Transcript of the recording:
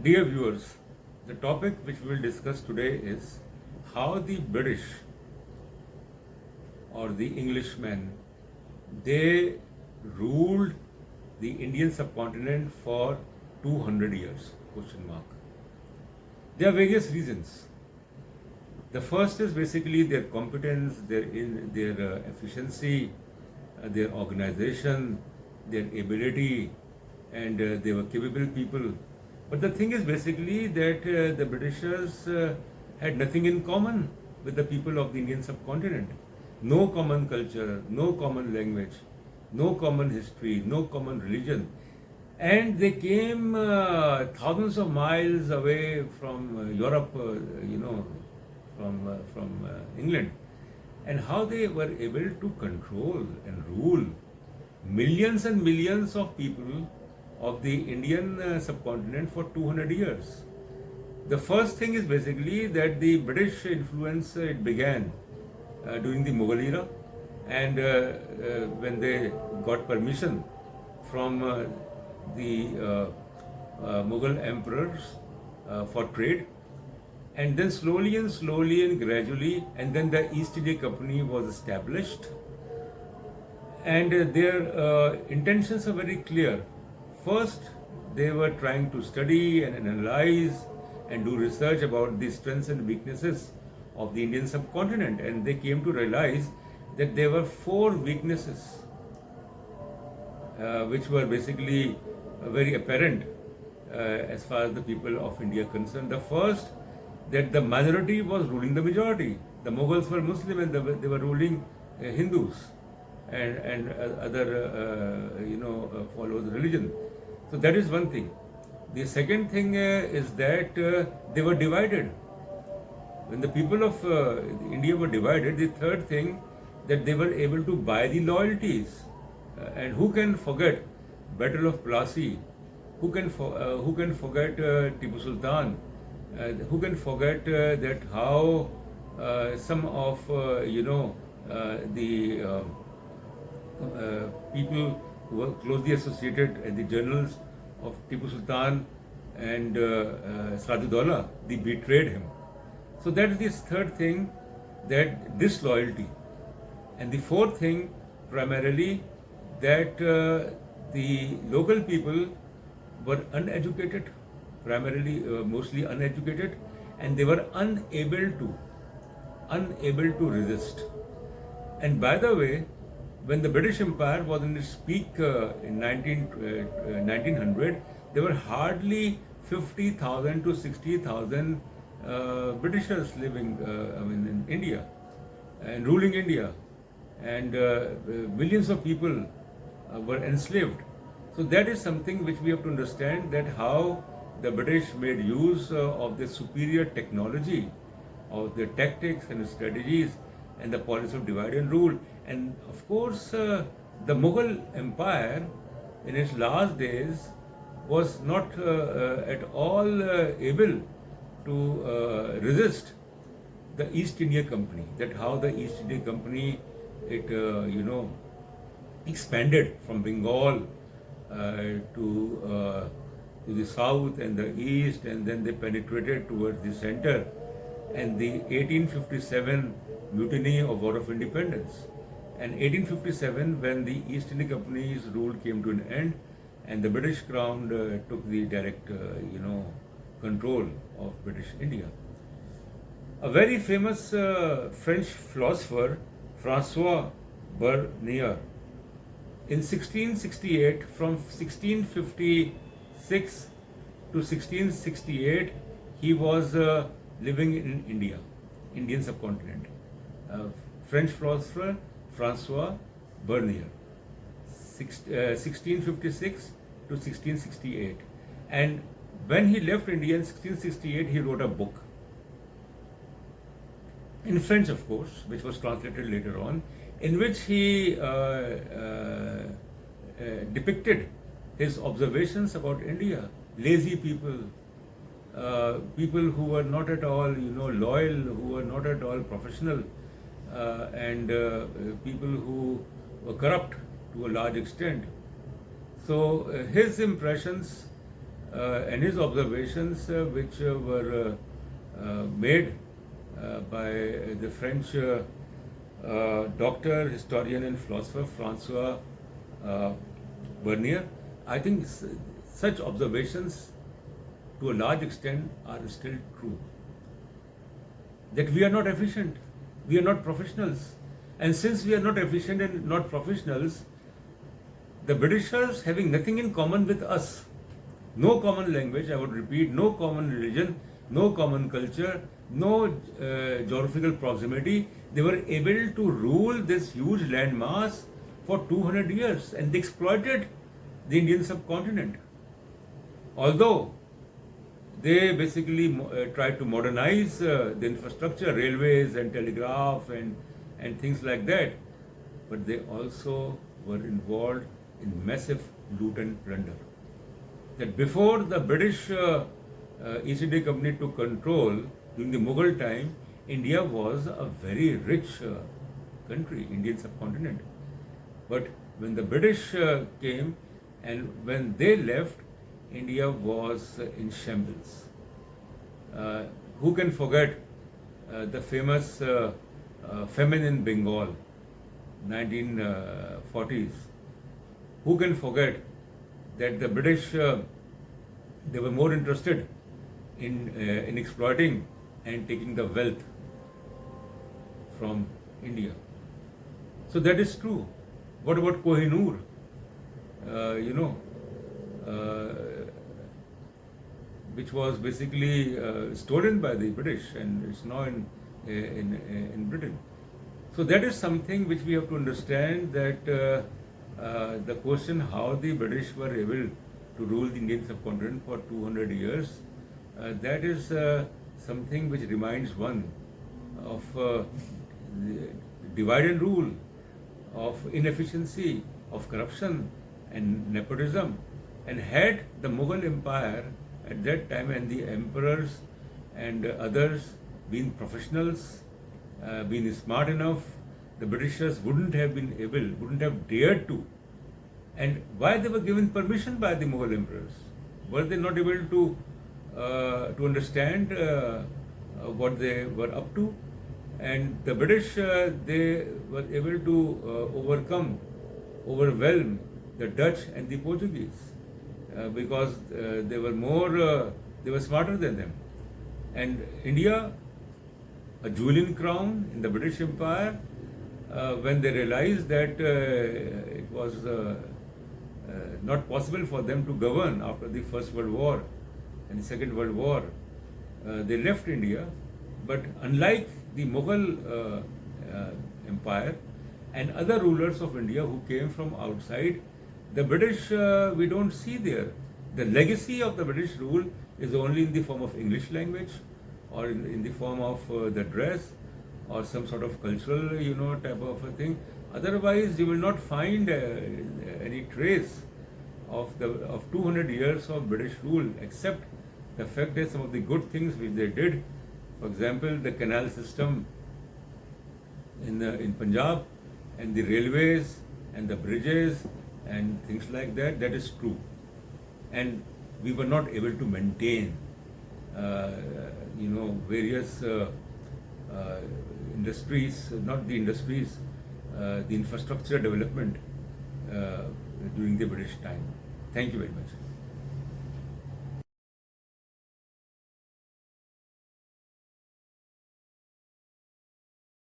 Dear viewers, the topic which we will discuss today is how the British or the Englishmen they ruled the Indian subcontinent for 200 years. Question mark. There are various reasons. The first is basically their competence, their efficiency, their organization, their ability, and they were capable people. But the thing is basically that the Britishers had nothing in common with the people of the Indian subcontinent. No common culture, no common language, no common history, no common religion. And they came thousands of miles away from Europe, from England, and how they were able to control and rule millions and millions of people of the Indian subcontinent for 200 years. The first thing is basically that the British influence it began during the Mughal era, and when they got permission from the Mughal emperors for trade, and then slowly and gradually, and then the East India Company was established, and their intentions are very clear. First, they were trying to study and analyze and do research about the strengths and weaknesses of the Indian subcontinent, and they came to realize that there were four weaknesses which were basically very apparent as far as the people of India are concerned. The first, that the minority was ruling the majority. The Mughals were Muslim and they were ruling Hindus and other followers of religion. So that is one thing. The second thing is that they were divided. When the people of India were divided, the third thing, that they were able to buy the loyalties. And who can forget Battle of Plassey? Who can forget Tipu Sultan? Who can forget that how some of the people who were closely associated, the generals of Tipu Sultan and Sirajuddaula, they betrayed him. So that is the third thing, that disloyalty. And the fourth thing, primarily, that the local people were uneducated, primarily mostly uneducated, and they were unable to resist. And by the way, when the British Empire was in its peak in 1900, there were hardly 50,000 to 60,000 Britishers living in India and ruling India, and millions of people were enslaved. So that is something which we have to understand, that how the British made use of the superior technology, of their tactics and strategies, and the policy of divide and rule. And of course, the Mughal Empire in its last days was not at all able to resist the East India Company. That how the East India Company expanded from Bengal to the south and the east, and then they penetrated towards the center, and the 1857 mutiny of War of Independence. And 1857, when the East India Company's rule came to an end, and the British Crown took the direct, control of British India. A very famous French philosopher, Francois Bernier, in 1668, from 1656 to 1668, he was living in India, Indian subcontinent. French philosopher Francois Bernier, 1656 to 1668. And when he left India in 1668, he wrote a book in French, of course, which was translated later on, in which he depicted his observations about India. Lazy people, people who were not at all, loyal, who were not at all professional, and people who were corrupt to a large extent. So his impressions and his observations, which were made by the French doctor, historian, and philosopher Francois Bernier. I think such observations, to a large extent, are still true. That we are not efficient, we are not professionals. And since we are not efficient and not professionals, the Britishers, having nothing in common with us, no common language, I would repeat, no common religion, no common culture, no geographical proximity, they were able to rule this huge landmass for 200 years, and they exploited the Indian subcontinent. Although they basically tried to modernize the infrastructure, railways and telegraph and things like that, but they also were involved in massive loot and plunder. That before the British East India Company took control during the Mughal time, India was a very rich country, Indian subcontinent. But when the British came and when they left, India was in shambles. Who can forget the famous famine in Bengal, 1940s? Who can forget that the British, they were more interested in exploiting and taking the wealth from India? So that is true. What about Kohinoor? Which was basically stolen by the British, and it's now in Britain. So that is something which we have to understand, that the question how the British were able to rule the Indian subcontinent for 200 years, that is something which reminds one of divide and rule, of inefficiency, of corruption and nepotism. And had the Mughal Empire at that time and the emperors and others been professionals, been smart enough, the Britishers wouldn't have dared to. And why they were given permission by the Mughal emperors? Were they not able to understand what they were up to? And the British, they were able to overwhelm the Dutch and the Portuguese because they were smarter than them. And India, a Julian crown in the British Empire, when they realized that it was not possible for them to govern after the First World War and the Second World War, they left India. But unlike the Mughal Empire and other rulers of India who came from outside, the British, we don't see there. The legacy of the British rule is only in the form of English language, or in the form of the dress, or some sort of cultural, type of a thing. Otherwise, you will not find any trace of 200 years of British rule, except the fact that some of the good things which they did. For example, the canal system in Punjab, and the railways and the bridges and things like that, that is true. And we were not able to maintain, various industries, not the industries, the infrastructure development during the British time. Thank you very much.